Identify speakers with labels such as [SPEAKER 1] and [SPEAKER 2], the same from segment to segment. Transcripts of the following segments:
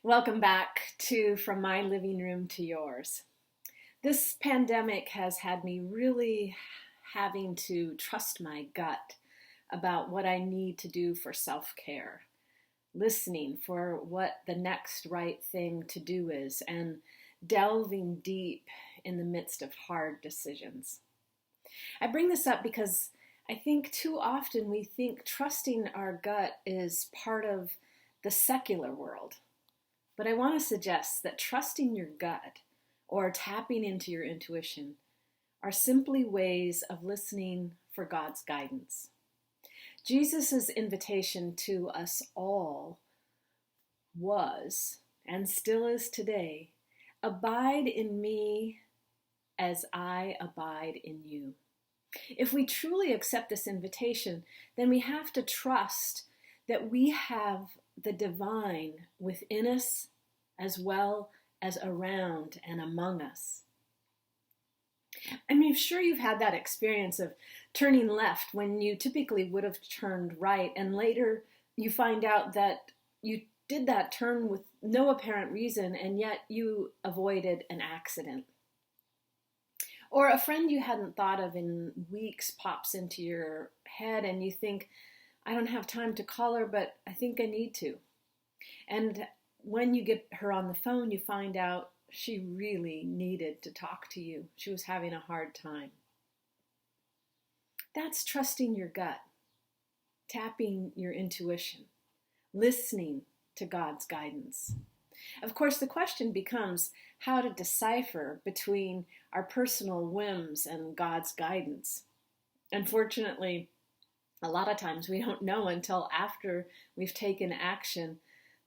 [SPEAKER 1] Welcome back to From My Living Room to Yours. This pandemic has had me really having to trust my gut about what I need to do for self-care, listening for what the next right thing to do is, and delving deep in the midst of hard decisions. I bring this up because I think too often we think trusting our gut is part of the secular world. But I want to suggest that trusting your gut or tapping into your intuition are simply ways of listening for God's guidance. Jesus' invitation to us all was, and still is today, abide in me as I abide in you. If we truly accept this invitation, then we have to trust that we have the divine within us as well as around and among us. I'm sure you've had that experience of turning left when you typically would have turned right, and later you find out that you did that turn with no apparent reason, and yet you avoided an accident. Or a friend you hadn't thought of in weeks pops into your head and you think, I don't have time to call her, but I think I need to. And when you get her on the phone, you find out she really needed to talk to you. She was having a hard time. That's trusting your gut, tapping your intuition, listening to God's guidance. Of course, the question becomes how to decipher between our personal whims and God's guidance. Unfortunately, a lot of times we don't know until after we've taken action.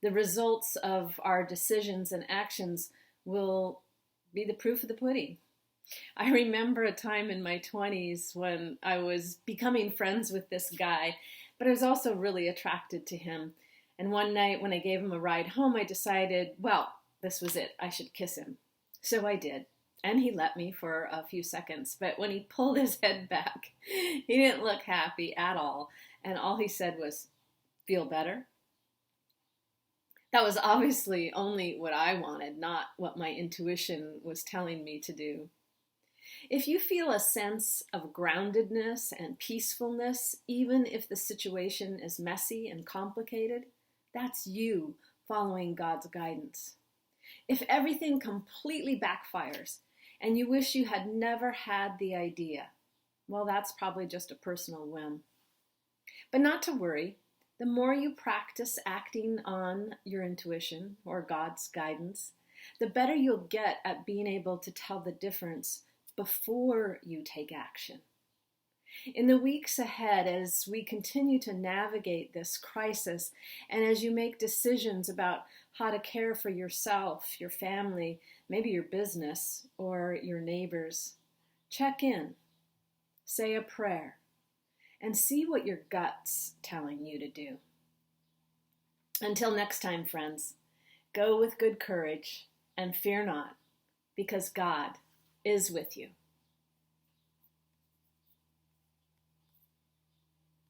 [SPEAKER 1] The results of our decisions and actions will be the proof of the pudding. I remember a time in my 20s when I was becoming friends with this guy, but I was also really attracted to him. And one night when I gave him a ride home, I decided, well, this was it. I should kiss him. So I did. And he let me for a few seconds. But when he pulled his head back, he didn't look happy at all. And all he said was, feel better? That was obviously only what I wanted, not what my intuition was telling me to do. If you feel a sense of groundedness and peacefulness, even if the situation is messy and complicated, that's you following God's guidance. If everything completely backfires and you wish you had never had the idea, well, that's probably just a personal whim. But not to worry. The more you practice acting on your intuition or God's guidance, the better you'll get at being able to tell the difference before you take action. In the weeks ahead, as we continue to navigate this crisis, and as you make decisions about how to care for yourself, your family, maybe your business, or your neighbors, check in, say a prayer, and see what your gut's telling you to do. Until next time, friends, go with good courage and fear not, because God is with you.